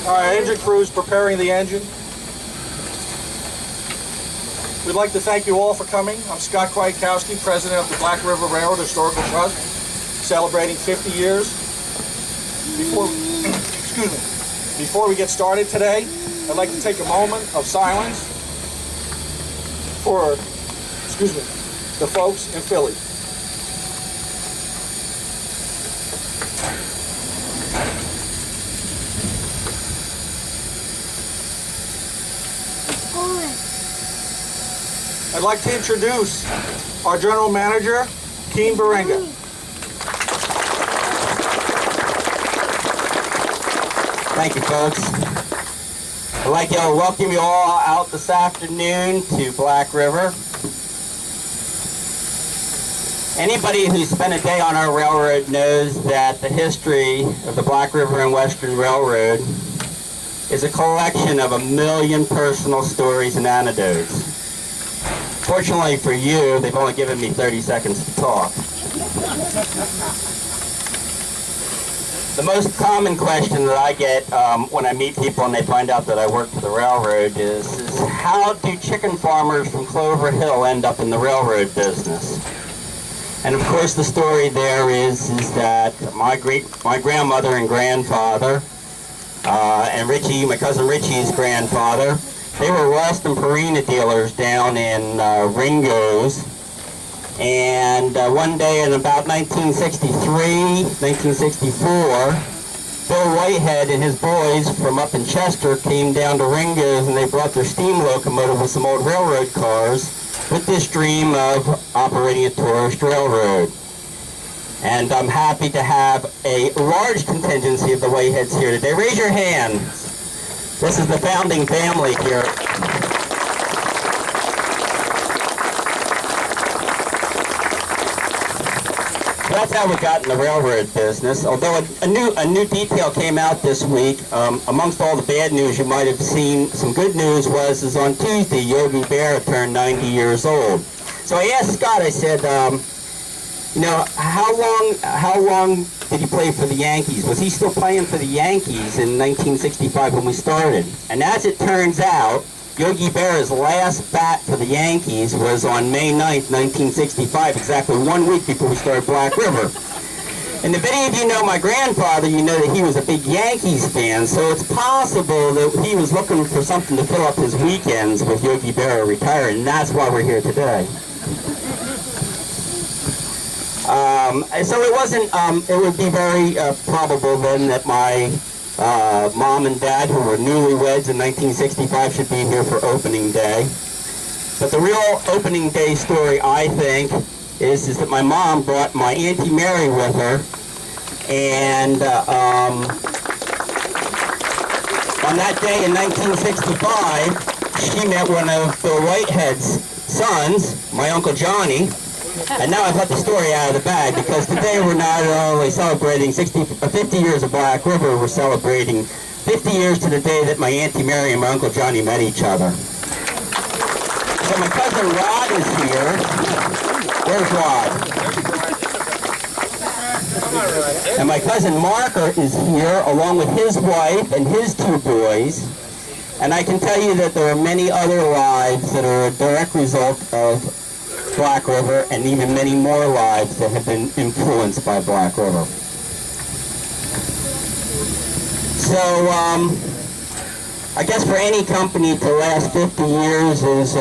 All right, engine crew's preparing the engine. We'd like to thank you all for coming. I'm Scott Kwiatkowski, president of the Black River Railroad Historical Trust, celebrating 50 years. Before we get started today, I'd like to take a moment of silence for, the folks in Philly. I'd like to introduce our general manager, Keen Berenga. Thank you, folks. I'd like to welcome you all out this afternoon to Black River. Anybody who's spent a day on our railroad knows that the history of the Black River and Western Railroad is a collection of 1 million personal stories and anecdotes. Fortunately for you, they've only given me 30 seconds to talk. The most common question that I get when I meet people and they find out that I work for the railroad is how do chicken farmers from Clover Hill end up in the railroad business? And of course the story there is that my grandmother and grandfather, and Richie, my cousin Richie's grandfather, they were Ralston Purina dealers down in Ringo's. And one day in about 1963, 1964, Bill Whitehead and his boys from up in Chester came down to Ringo's and they brought their steam locomotive with some old railroad cars with this dream of operating a tourist railroad. And I'm happy to have a large contingency of the Whiteheads here today. Raise your hands. This is the founding family here. So that's how we got in the railroad business. Although a new detail came out this week. Amongst all the bad news, you might have seen some good news is on Tuesday, Yogi Berra turned 90 years old. So I asked Scott, I said, how long did he play for the Yankees? Was he still playing for the Yankees in 1965 when we started? And as it turns out, Yogi Berra's last bat for the Yankees was on May 9th, 1965, exactly 1 week before we started Black River. And if any of you know my grandfather, you know that he was a big Yankees fan, so it's possible that he was looking for something to fill up his weekends with Yogi Berra retiring, and that's why we're here today. So it wasn't, it would be very probable then that my mom and dad, who were newlyweds in 1965, should be here for opening day. But the real opening day story, I think, is that my mom brought my Auntie Mary with her, and on that day in 1965, she met one of Bill Whitehead's sons, my Uncle Johnny, And now I've let the story out of the bag, because today we're not only celebrating 50 years of Black River, we're celebrating 50 years to the day that my Auntie Mary and my Uncle Johnny met each other. So my cousin Rod is here. Where's Rod? And my cousin Mark is here, along with his wife and his 2 boys. And I can tell you that there are many other lives that are a direct result of Black River, and even many more lives that have been influenced by Black River. So, I guess for any company to last 50 years is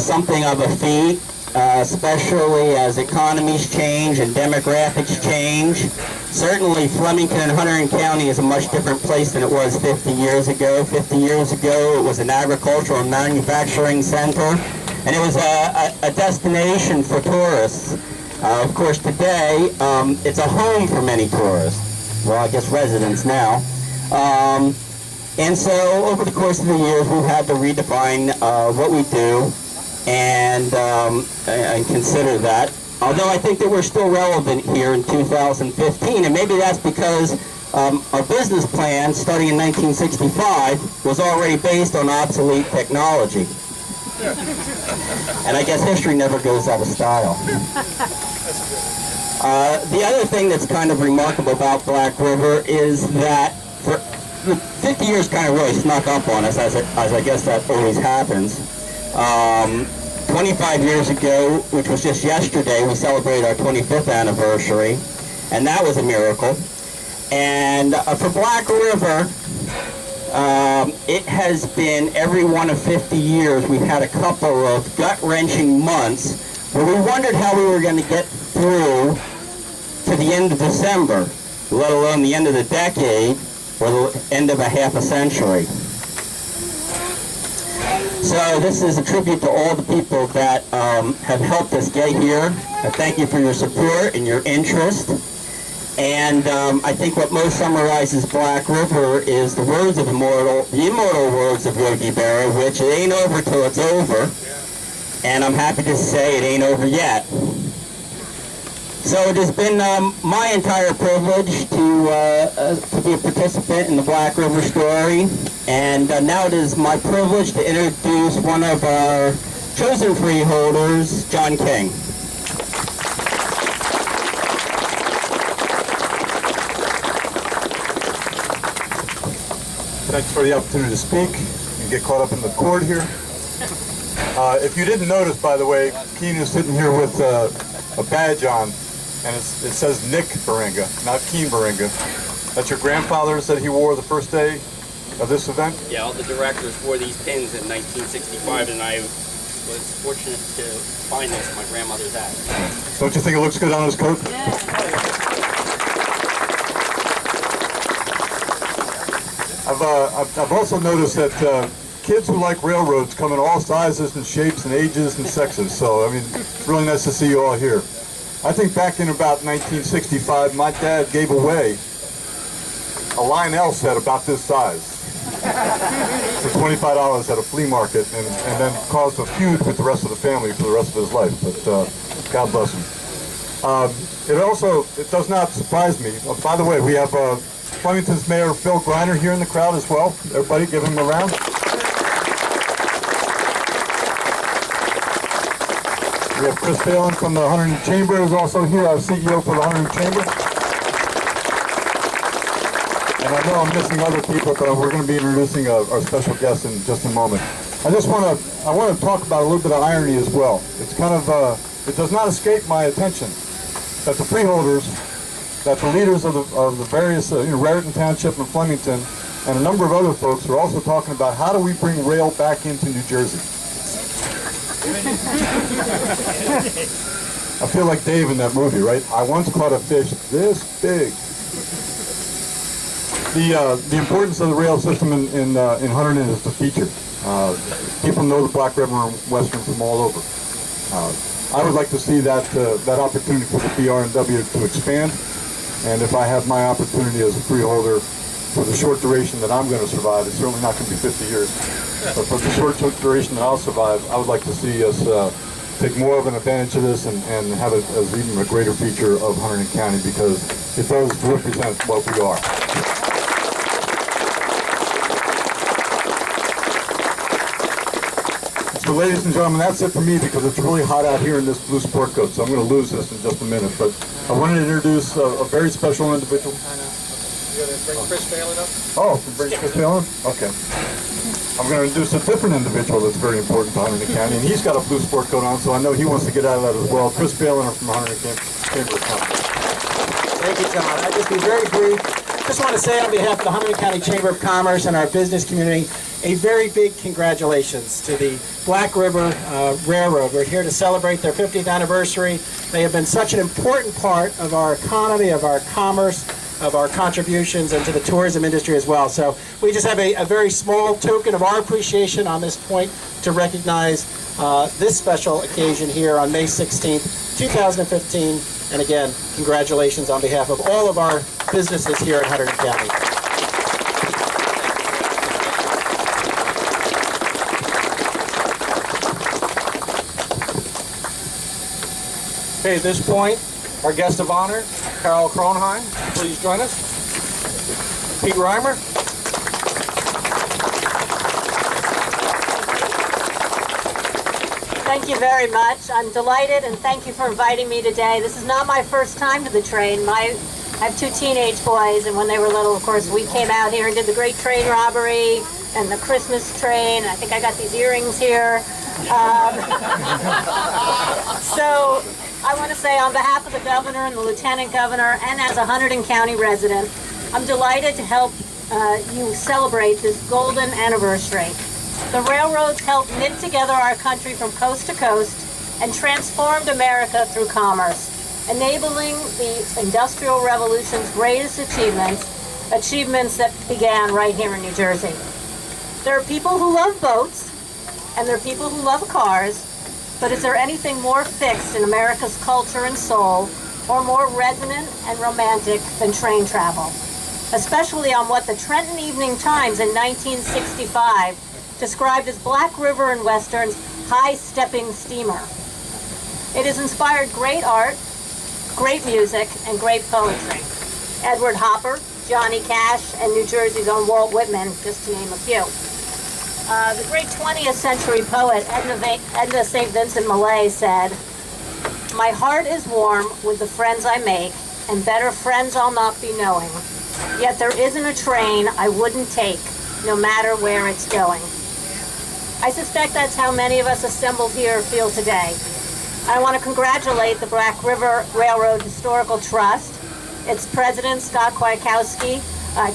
something of a feat, especially as economies change and demographics change. Certainly, Flemington and Hunterdon County is a much different place than it was 50 years ago. 50 years ago, it was an agricultural and manufacturing center, and it was a destination for tourists. Of course, today, it's a home for many tourists. Well, I guess residents now. And so, over the course of the years, we've had to redefine what we do and consider that. Although I think that we're still relevant here in 2015, and maybe that's because our business plan, starting in 1965, was already based on obsolete technology. And I guess history never goes out of style. The other thing that's kind of remarkable about Black River is that for 50 years kind of really snuck up on us, as I guess that always happens. 25 years ago, which was just yesterday, we celebrated our 25th anniversary, and that was a miracle. And for Black River, it has been every one of 50 years we've had a couple of gut-wrenching months where we wondered how we were going to get through to the end of December, let alone the end of the decade or the end of a half a century. So this is a tribute to all the people that have helped us get here. Thank you for your support and your interest. And I think what most summarizes Black River is the words of the immortal words of Yogi Berra, which it ain't over till it's over. And I'm happy to say it ain't over yet. So it has been my entire privilege to be a participant in the Black River story. And now it is my privilege to introduce one of our chosen freeholders, John King. Thanks for the opportunity to speak and get caught up in the cord here. If you didn't notice, by the way, Keen is sitting here with a badge on, and it says Nick Baringa, not Keen Baringa. That's your grandfather's that he wore the first day of this event? Yeah, all the directors wore these pins in 1965, and I was fortunate to find this in my grandmother's attic. Don't you think it looks good on his coat? Yeah. I've also noticed that kids who like railroads come in all sizes and shapes and ages and sexes. So, I mean, it's really nice to see you all here. I think back in about 1965, my dad gave away a Lionel set about this size for $25 at a flea market, and then caused a feud with the rest of the family for the rest of his life. But God bless him. It does not surprise me. By the way, we have Flemington's Mayor Phil Greiner here in the crowd as well. Everybody give him a round. We have Chris Phelan from the Hunterdon Chamber is also here, our CEO for the Hunterdon Chamber. And I know I'm missing other people, but we're going to be introducing our special guest in just a moment. I want to talk about a little bit of irony as well. It's kind of, it does not escape my attention that the freeholders, that the leaders of the various, Raritan Township and Flemington, and a number of other folks are also talking about how do we bring rail back into New Jersey. I feel like Dave in that movie, right? I once caught a fish this big. The importance of the rail system in Hunterdon is the feature. People know the Black River and Western from all over. I would like to see that opportunity for the BR&W to expand. And if I have my opportunity as a freeholder for the short duration that I'm going to survive, it's certainly not going to be 50 years, but for the short duration that I'll survive, I would like to see us take more of an advantage of this and have it as even a greater feature of Hunterdon County, because it does represent what we are. So ladies and gentlemen, that's it for me, because it's really hot out here in this blue sport coat, so I'm going to lose this in just a minute. But I wanted to introduce a very special individual. You gonna bring Chris Phelan up? Oh, bring Chris Phelan? Okay. I'm going to introduce a different individual that's very important to Hunterdon County, and he's got a blue sport coat on, so I know he wants to get out of that as well. Chris Phelan from Hunterdon Chamber of Commerce. Thank you, John. I'll just be very brief. Just want to say on behalf of the Hunterdon County Chamber of Commerce and our business community, a very big congratulations to the Black River Railroad. We're here to celebrate their 50th anniversary. They have been such an important part of our economy, of our commerce, of our contributions, and to the tourism industry as well. So we just have a very small token of our appreciation on this point to recognize this special occasion here on May 16th, 2015. And again, congratulations on behalf of all of our businesses here in Hunterdon County. Okay, at this point, our guest of honor, Carol Kronheim, please join us. Pete Reimer. Thank you very much. I'm delighted, and thank you for inviting me today. This is not my first time to the train. I have two teenage boys, and when they were little, of course, we came out here and did the great train robbery and the Christmas train. I think I got these earrings here. So I want to say on behalf of the governor and the lieutenant governor, and as a Hunterdon County resident, I'm delighted to help you celebrate this golden anniversary. The railroads helped knit together our country from coast to coast and transformed America through commerce, enabling the Industrial Revolution's greatest achievements that began right here in New Jersey. There are people who love boats, and there are people who love cars, but is there anything more fixed in America's culture and soul, or more resonant and romantic than train travel? Especially on what the Trenton Evening Times in 1965 described as Black River and Western's high-stepping steamer. It has inspired great art, great music, and great poetry. Edward Hopper, Johnny Cash, and New Jersey's own Walt Whitman, just to name a few. The great 20th century poet Edna St. Vincent Millay said, "My heart is warm with the friends I make, and better friends I'll not be knowing. Yet there isn't a train I wouldn't take, no matter where it's going." I suspect that's how many of us assembled here feel today. I want to congratulate the Black River Railroad Historical Trust, its president, Scott Kwiatkowski,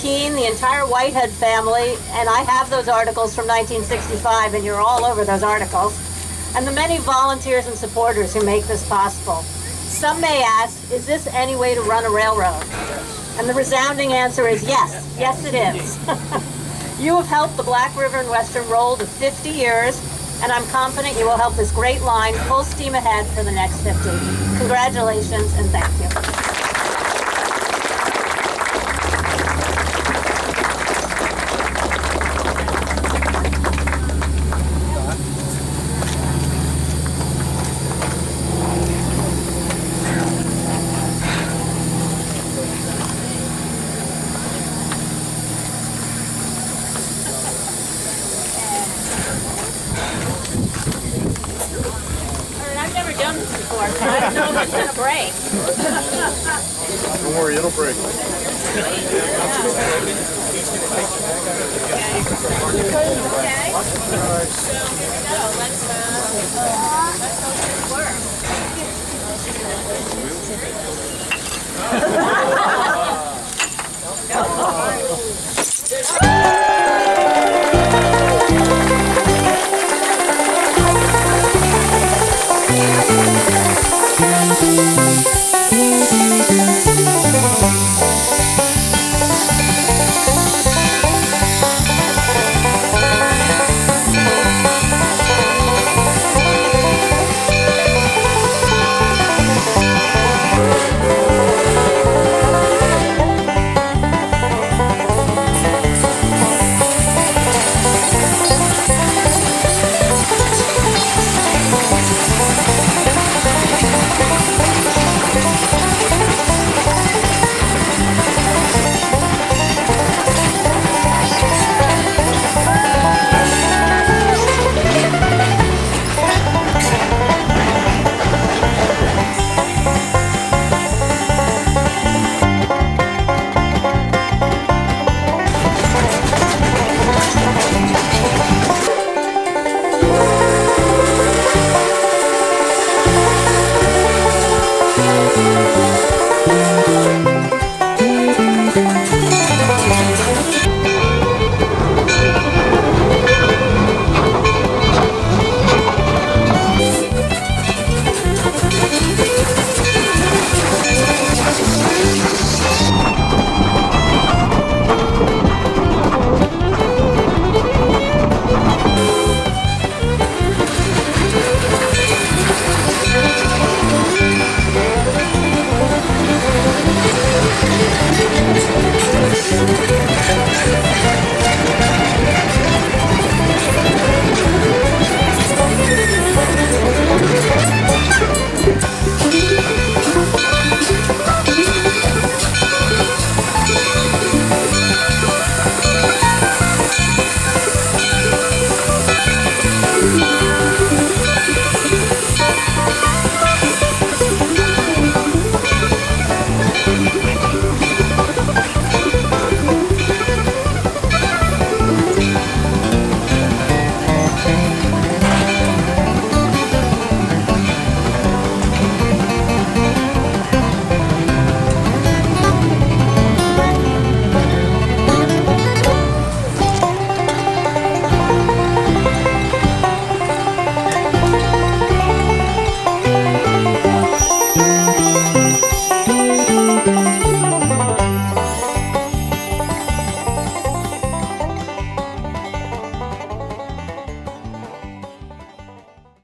Keene, the entire Whitehead family, and I have those articles from 1965, and you're all over those articles, and the many volunteers and supporters who make this possible. Some may ask, is this any way to run a railroad? And the resounding answer is yes. Yes, it is. You have helped the Black River and Western roll to 50 years, and I'm confident you will help this great line full steam ahead for the next 50. Congratulations, and thank you. I've never done this before, so I don't know if it's going to break. Don't worry, it'll break. Okay. So here we go. Let's hope it works.